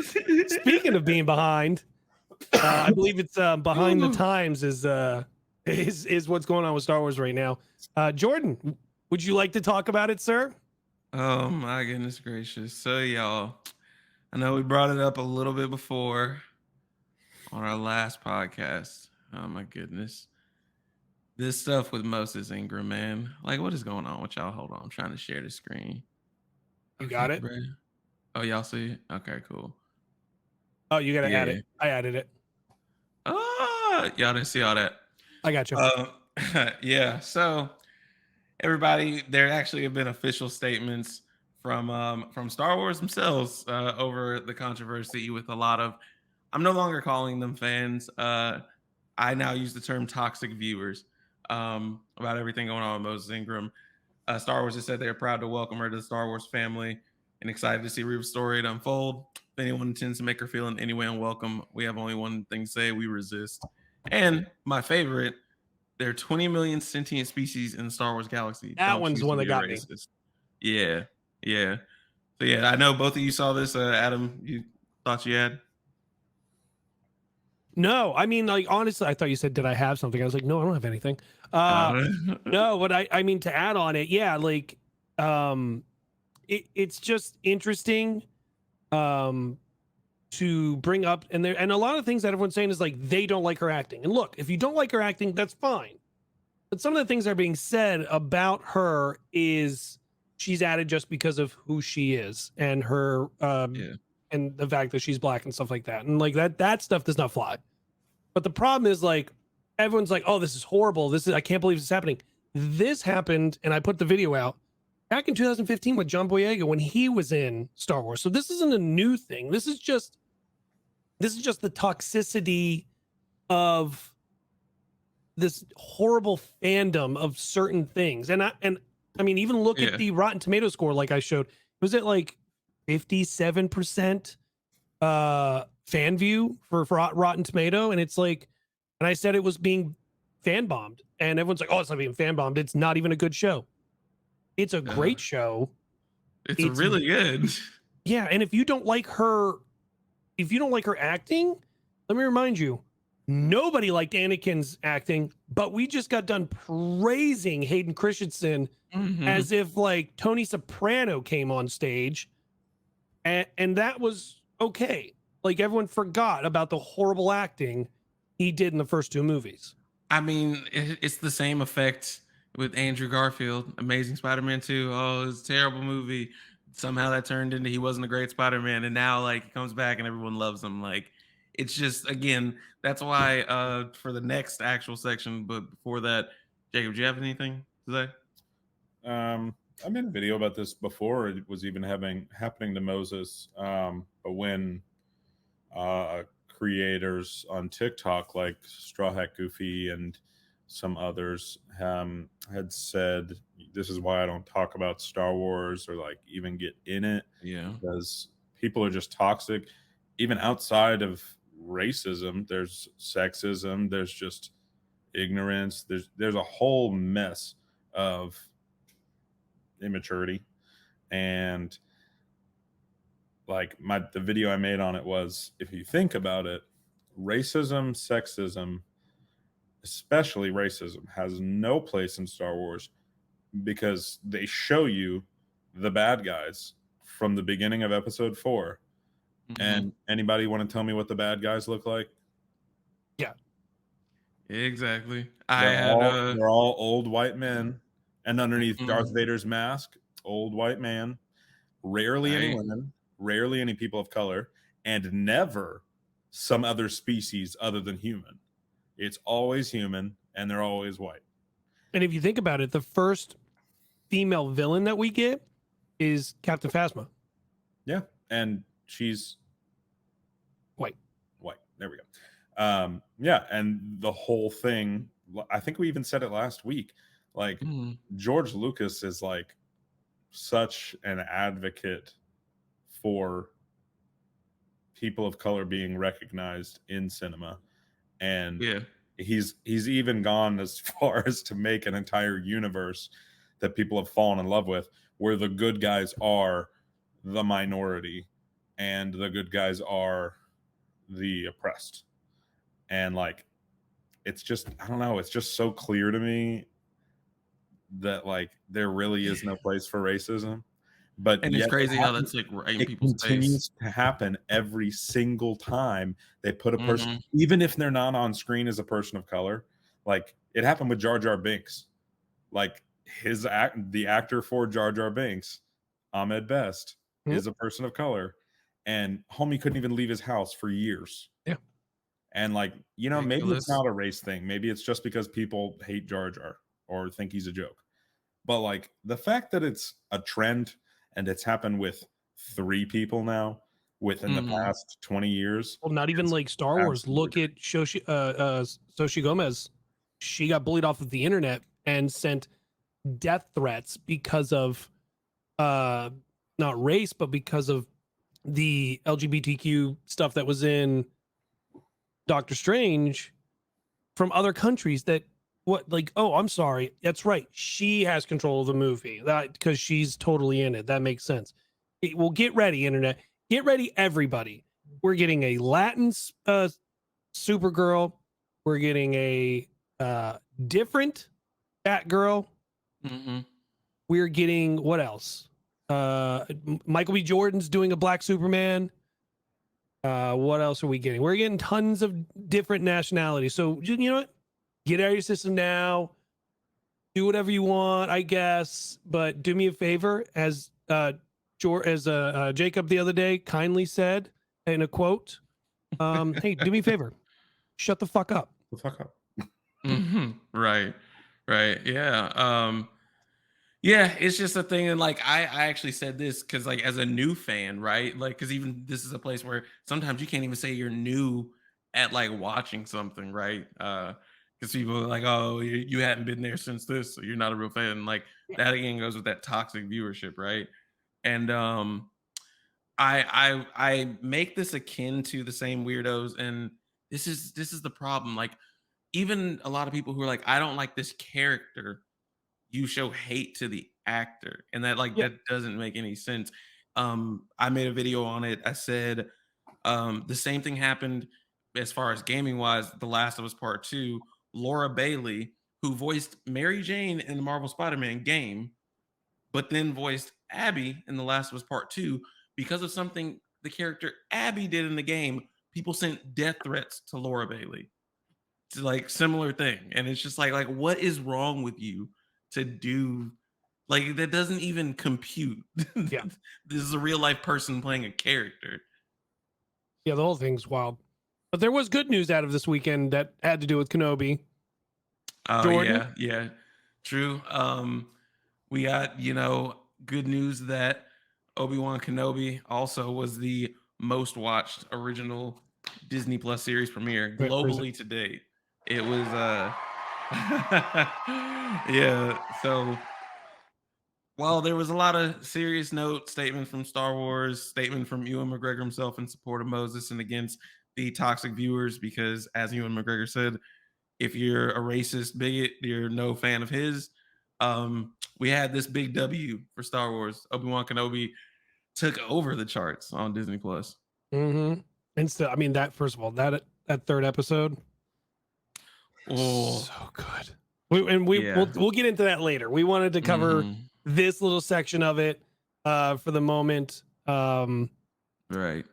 Speaking of being behind, I believe it's behind the times is what's going on with Star Wars right now. Jordan, would you like to talk about it, sir? Oh my goodness gracious. So y'all, I know we brought it up a little bit before on our last podcast. Oh my goodness. This stuff with Moses Ingram, man. Like, what is going on with y'all? Hold on. I'm trying to share the screen. You Okay, got it. bro. Oh, y'all see it? Okay, cool. Oh, you got to add Yeah. it. I added it. Y'all didn't see all that. I got you. Yeah. So everybody, there actually have been official statements from Star Wars themselves over the controversy with a lot of. I'm no longer calling them fans. I now use the term toxic viewers about everything going on with Moses Ingram. Star Wars has said they're proud to welcome her to the Star Wars family and excited to see Reeve's story to unfold. If anyone intends to make her feel in any way unwelcome, we have only one thing to say: we resist. And my favorite, there are 20 million sentient species in the Star Wars galaxy. That Don't one's choose the to one that be a got me. racist. Yeah, yeah. So yeah, I know both of you saw this. Adam, you thought you had? No, I mean, like, honestly, I thought you said, did I have something? I was like, no, I don't have anything. No, but I mean, to add on it, yeah, like, it's just interesting, to bring up, and a lot of things that everyone's saying is like, they don't like her acting. And look, if you don't like her acting, that's fine. But some of the things that are being said about her is she's added just because of who she is and her, Yeah. and the fact that she's black and stuff like that. And like that stuff does not fly. But the problem is, like, everyone's like, oh, this is horrible. I can't believe this is happening. This happened, and I put the video out back in 2015 with John Boyega when he was in Star Wars. So this isn't a new thing. This is just the toxicity of this horrible fandom of certain things. And I mean, even look at the Rotten Tomato score, like I showed. Was it like 57% fan view for Rotten Tomato? And it's like, and I said it was being fan bombed, and everyone's like, oh, it's not being fan bombed. It's not even a good show. It's a great show. It's really good. Yeah. And if you don't like her acting, let me remind you, nobody liked Anakin's acting, but we just got done praising Hayden Christensen as if like Tony Soprano came on stage, and that was okay. Like, everyone forgot about the horrible acting he did in the first two movies. I mean, it's the same effect with Andrew Garfield, Amazing Spider-Man 2. Oh, it's a terrible movie. Somehow that turned into he wasn't a great Spider-Man, and now like he comes back and everyone loves him. Like, it's just, again, that's why for the next actual section, but before that, Jacob, do you have anything to say? I made a video about this before it was even happening to Moses. But when creators on TikTok like Straw Hat Goofy and some others had said, this is why I don't talk about Star Wars or like even get in it. Yeah. Because people are just toxic. Even outside of racism, there's sexism, there's just ignorance, there's a whole mess of immaturity. And like the video I made on it was, if you think about it, racism, sexism, especially racism, has no place in Star Wars because they show you the bad guys from the beginning of episode 4. And anybody want to tell me what the bad guys look like? Yeah, exactly. They're all old white men, and underneath Darth Vader's mask, old white man, rarely any women, rarely any people of color, and never some other species other than human. It's always human, and they're always white. And if you think about it, the first female villain that we get is Captain Phasma. Yeah, and she's white. There we go. Yeah, and the whole thing, I think we even said it last week, like George Lucas is like such an advocate for people of color being recognized in cinema, and he's even gone as far as to make an entire universe that people have fallen in love with, where the good guys are the minority and the good guys are the oppressed. And like, it's just, I don't know, it's just so clear to me that like there really is no place for racism. But And it's crazy how that's like right in people's face. It continues to happen every single time they put a person, Mhm. even if they're not on screen as a person of color. Like it happened with Jar Jar Binks. Like the actor for Jar Jar Binks, Ahmed Best, is a person of color, and homie couldn't even leave his house for years. Yeah. And like, you know, maybe Ridiculous. it's not a race thing. Maybe it's just because people hate Jar Jar or think he's a joke. But like the fact that it's a trend and it's happened with 3 people now within the past 20 years. Well, not even like Star Wars. Look at Xochitl Gomez. She got bullied off of the internet and sent death threats because of not race, but because of the LGBTQ stuff that was in Doctor Strange from other countries that oh, I'm sorry. That's right. She has control of the movie because she's totally in it. That makes sense. Well, get ready, internet. Get ready, everybody. We're getting a Latin Supergirl. We're getting a different Batgirl. Mm-hmm. We're getting what else? Michael B. Jordan's doing a Black Superman. What else are we getting? We're getting tons of different nationalities. So you know what? Get out of your system now. Do whatever you want, I guess. But do me a favor, as Jacob the other day kindly said in a quote. Hey, do me a favor. Shut the fuck up. The fuck up. Mm-hmm. Right. Yeah. Yeah, it's just a thing. And like I actually said this because like as a new fan, right? Like because even this is a place where sometimes you can't even say you're new at like watching something, right? Because people are like, oh, you hadn't been there since this, so you're not a real fan. Like that again goes with that toxic viewership, right? And I make this akin to the same weirdos, and this is the problem. Like even a lot of people who are like, I don't like this character, you show hate to the actor, and that like that doesn't make any sense. I made a video on it. I said the same thing happened as far as gaming wise. The Last of Us Part 2, Laura Bailey, who voiced Mary Jane in the Marvel Spider-Man game, but then voiced Abby in The Last of Us Part 2 because of something the character Abby did in the game. People sent death threats to Laura Bailey. It's like similar thing, and it's just like what is wrong with you to do like that? Doesn't even compute. Yeah. This is a real life person playing a character. Yeah, the whole thing's wild. But there was good news out of this weekend that had to do with Kenobi. Oh Jordan? yeah, true. We got good news that Obi-Wan Kenobi also was the most watched original Disney Plus series premiere globally to date. It was yeah, so while there was a lot of serious note, statement from Star Wars, statement from Ewan McGregor himself in support of Moses and against the toxic viewers, because as Ewan McGregor said, if you're a racist bigot, you're no fan of his. We had this big W for Star Wars. Obi-Wan Kenobi took over the charts on Disney Plus. Mm-hmm. And so, I mean, that first of all, that third episode, so good. We'll get into that later. We wanted to cover Mm-hmm. this little section of it for the moment. Right.